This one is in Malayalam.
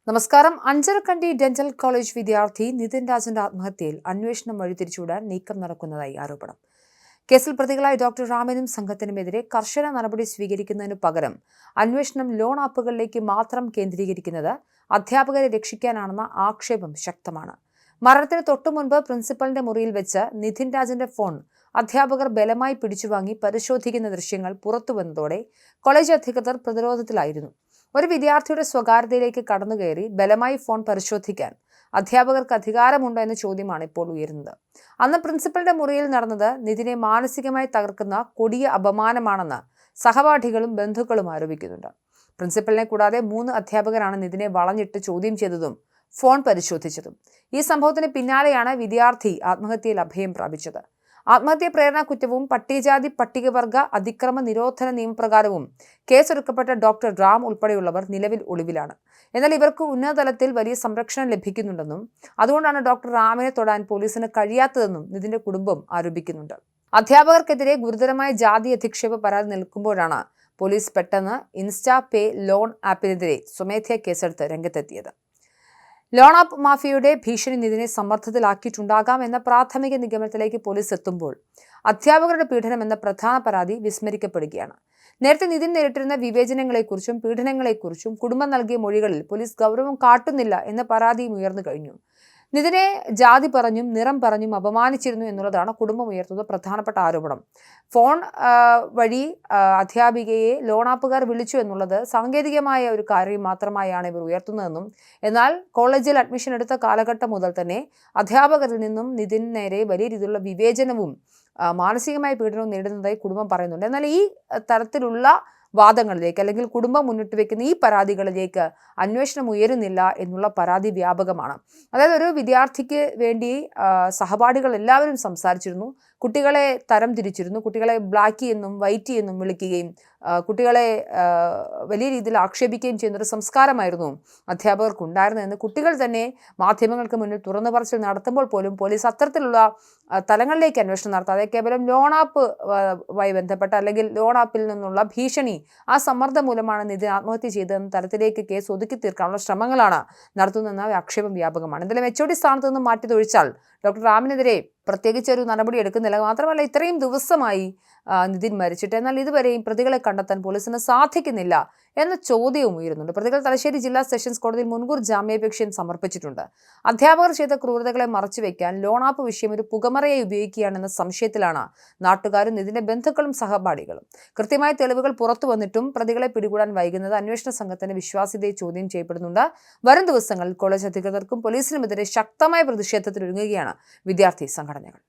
നമസ്കാരം. അഞ്ചരക്കണ്ടി ഡെന്റൽ കോളേജ് വിദ്യാർത്ഥി നിതിൻ രാജിന്റെ ആത്മഹത്യയിൽ അന്വേഷണം വഴിതിരിച്ചുവിടാൻ നീക്കം നടക്കുന്നതായി ആരോപണം. കേസിൽ പ്രതികളായ ഡോക്ടർ റാമിനും സംഘത്തിനുമെതിരെ കർശന നടപടി സ്വീകരിക്കുന്നതിനു പകരം അന്വേഷണം ലോൺ ആപ്പുകളിലേക്ക് മാത്രം കേന്ദ്രീകരിക്കുന്നത് അധ്യാപകരെ രക്ഷിക്കാനാണെന്ന ആക്ഷേപം ശക്തമാണ്. മരണത്തിന് തൊട്ടുമുൻപ് പ്രിൻസിപ്പലിന്റെ മുറിയിൽ വെച്ച് നിതിൻ രാജിന്റെ ഫോൺ അധ്യാപകർ ബലമായി പിടിച്ചുവാങ്ങി പരിശോധിക്കുന്ന ദൃശ്യങ്ങൾ പുറത്തുവന്നതോടെ കോളേജ് അധികൃതർ പ്രതിരോധത്തിലായിരുന്നു. ഒരു വിദ്യാർത്ഥിയുടെ സ്വകാര്യതയിലേക്ക് കടന്നുകയറി ബലമായി ഫോൺ പരിശോധിക്കാൻ അധ്യാപകർക്ക് അധികാരമുണ്ടോ എന്ന ചോദ്യമാണ് ഇപ്പോൾ ഉയരുന്നത്. അന്ന് പ്രിൻസിപ്പലിന്റെ മുറിയിൽ നടന്നത് നിതിനെ മാനസികമായി തകർക്കുന്ന കൊടിയ അപമാനമാണെന്ന് സഹപാഠികളും ബന്ധുക്കളും ആരോപിക്കുന്നുണ്ട്. പ്രിൻസിപ്പലിനെ കൂടാതെ 3 അധ്യാപകരാണ് നിതിനെ വളഞ്ഞിട്ട് ചോദ്യം ചെയ്തതും ഫോൺ പരിശോധിച്ചതും. ഈ സംഭവത്തിന് പിന്നാലെയാണ് വിദ്യാർത്ഥി ആത്മഹത്യയിൽ അഭയം പ്രാപിച്ചത്. ആത്മഹത്യാ പ്രേരണ കുറ്റവും പട്ടികജാതി പട്ടികവർഗ അതിക്രമ നിരോധന നിയമപ്രകാരവും കേസെടുക്കപ്പെട്ട ഡോക്ടർ റാം ഉൾപ്പെടെയുള്ളവർ നിലവിൽ ഒളിവിലാണ്. എന്നാൽ ഇവർക്ക് ഉന്നതതലത്തിൽ വലിയ സംരക്ഷണം ലഭിക്കുന്നുണ്ടെന്നും അതുകൊണ്ടാണ് ഡോക്ടർ റാമിനെ തൊടാൻ പോലീസിന് കഴിയാത്തതെന്നും നിതിന്റെ കുടുംബം ആരോപിക്കുന്നുണ്ട്. അധ്യാപകർക്കെതിരെ ഗുരുതരമായ ജാതി അധിക്ഷേപ പരാതി നിൽക്കുമ്പോഴാണ് പോലീസ് പെട്ടെന്ന് ഇൻസ്റ്റാ പേ ലോൺ ആപ്പിനെതിരെ സ്വമേധയാ കേസെടുത്ത് രംഗത്തെത്തിയത്. ലോൺ ആപ്പ് മാഫിയയുടെ ഭീഷണി നിതിനെ സമ്മർദ്ദത്തിലാക്കിയിട്ടുണ്ടാകാം എന്ന പ്രാഥമിക നിഗമനത്തിലേക്ക് പോലീസ് എത്തുമ്പോൾ അധ്യാപകരുടെ പീഡനം എന്ന പ്രധാന പരാതി വിസ്മരിക്കപ്പെടുകയാണ്. നേരത്തെ നിതിൻ നേരിട്ടിരുന്ന വിവേചനങ്ങളെക്കുറിച്ചും പീഡനങ്ങളെക്കുറിച്ചും കുടുംബം നൽകിയ മൊഴികളിൽ പോലീസ് ഗൗരവം കാട്ടുന്നില്ല എന്ന പരാതിയും ഉയർന്നു കഴിഞ്ഞു. നിതിനെ ജാതി പറഞ്ഞും നിറം പറഞ്ഞും അപമാനിച്ചിരുന്നു എന്നുള്ളതാണ് കുടുംബം ഉയർത്തുന്ന പ്രധാനപ്പെട്ട ആരോപണം. ഫോൺ വഴി അധ്യാപികയെ ലോൺ ആപ്പുകാർ വിളിച്ചു എന്നുള്ളത് സാങ്കേതികമായ ഒരു കാര്യം മാത്രമായാണ് ഇവർ ഉയർത്തുന്നതെന്നും എന്നാൽ കോളേജിൽ അഡ്മിഷൻ എടുത്ത കാലഘട്ടം മുതൽ തന്നെ അധ്യാപകരിൽ നിന്നും നിതിന് നേരെ വലിയ രീതിയിലുള്ള വിവേചനവും മാനസികമായ പീഡനവും നേരിടുന്നതായി കുടുംബം പറയുന്നുണ്ട്. എന്നാൽ ഈ തരത്തിലുള്ള വാദങ്ങളിലേക്ക് അല്ലെങ്കിൽ കുടുംബം മുന്നിട്ട് വെക്കുന്ന ഈ പരാതികളിലേക്ക് അന്വേഷണം ഉയരുന്നില്ല എന്നുള്ള പരാതി വ്യാപകമാണ്. അതായത് ഒരു വിദ്യാർത്ഥിക്ക് വേണ്ടി സഹപാഠികൾ എല്ലാവരും സംസാരിച്ചിരുന്നു, കുട്ടികളെ തരം തിരിച്ചിരുന്നു, കുട്ടികളെ ബ്ലാക്കി എന്നും വൈറ്റി എന്നും വിളിക്കുകയും കുട്ടികളെ വലിയ രീതിയിൽ ആക്ഷേപിക്കുകയും ചെയ്യുന്നൊരു സംസ്കാരമായിരുന്നു അധ്യാപകർക്കുണ്ടായിരുന്നതെന്ന് കുട്ടികൾ തന്നെ മാധ്യമങ്ങൾക്ക് മുന്നിൽ തുറന്നു പറച്ചിൽ നടത്തുമ്പോൾ പോലും പോലീസ് അത്തരത്തിലുള്ള തലങ്ങളിലേക്ക് അന്വേഷണം നടത്താതെ കേവലം ലോൺ ആപ്പുമായി ബന്ധപ്പെട്ട അല്ലെങ്കിൽ ലോൺ ആപ്പിൽ നിന്നുള്ള ഭീഷണി, ആ സമ്മർദ്ദം മൂലമാണ് നിതിൻ ആത്മഹത്യ ചെയ്തതെന്ന തരത്തിലേക്ക് കേസ് ഒതുക്കി തീർക്കാനുള്ള ശ്രമങ്ങളാണ് നടത്തുന്നതെന്ന ആക്ഷേപം വ്യാപകമാണ്. എന്തായാലും HOD സ്ഥാനത്ത് നിന്ന് മാറ്റി തൊഴിച്ചാൽ ഡോക്ടർ റാമിനെതിരെ പ്രത്യേകിച്ച് ഒരു നടപടി എടുക്കുന്നില്ല. മാത്രമല്ല ഇത്രയും ദിവസമായി നിതിൻ മരിച്ചിട്ട് എന്നാൽ ഇതുവരെയും പ്രതികളെ കണ്ടെത്താൻ പോലീസിന് സാധിക്കുന്നില്ല എന്ന ചോദ്യവും ഉയരുന്നുണ്ട്. പ്രതികൾ തലശ്ശേരി ജില്ലാ സെഷൻസ് കോടതിയിൽ മുൻകൂർ ജാമ്യാപേക്ഷയും സമർപ്പിച്ചിട്ടുണ്ട്. അധ്യാപകർ ചെയ്ത ക്രൂരതകളെ മറച്ചുവെക്കാൻ ലോൺ ആപ്പ് വിഷയം ഒരു പുകമറയായി ഉപയോഗിക്കുകയാണെന്ന സംശയത്തിലാണ് നാട്ടുകാരും നിതിന്റെ ബന്ധുക്കളും സഹപാഠികളും. കൃത്യമായ തെളിവുകൾ പുറത്തു വന്നിട്ടും പ്രതികളെ പിടികൂടാൻ വൈകുന്നത് അന്വേഷണ സംഘത്തിന്റെ വിശ്വാസ്യതയെ ചോദ്യം ചെയ്യപ്പെടുന്നുണ്ട്. വരും ദിവസങ്ങളിൽ കോളേജ് അധികൃതർക്കും പോലീസിനുമെതിരെ ശക്തമായ പ്രതിഷേധത്തിനൊരുങ്ങുകയാണ് വിദ്യാർത്ഥി സംഘടനകൾ.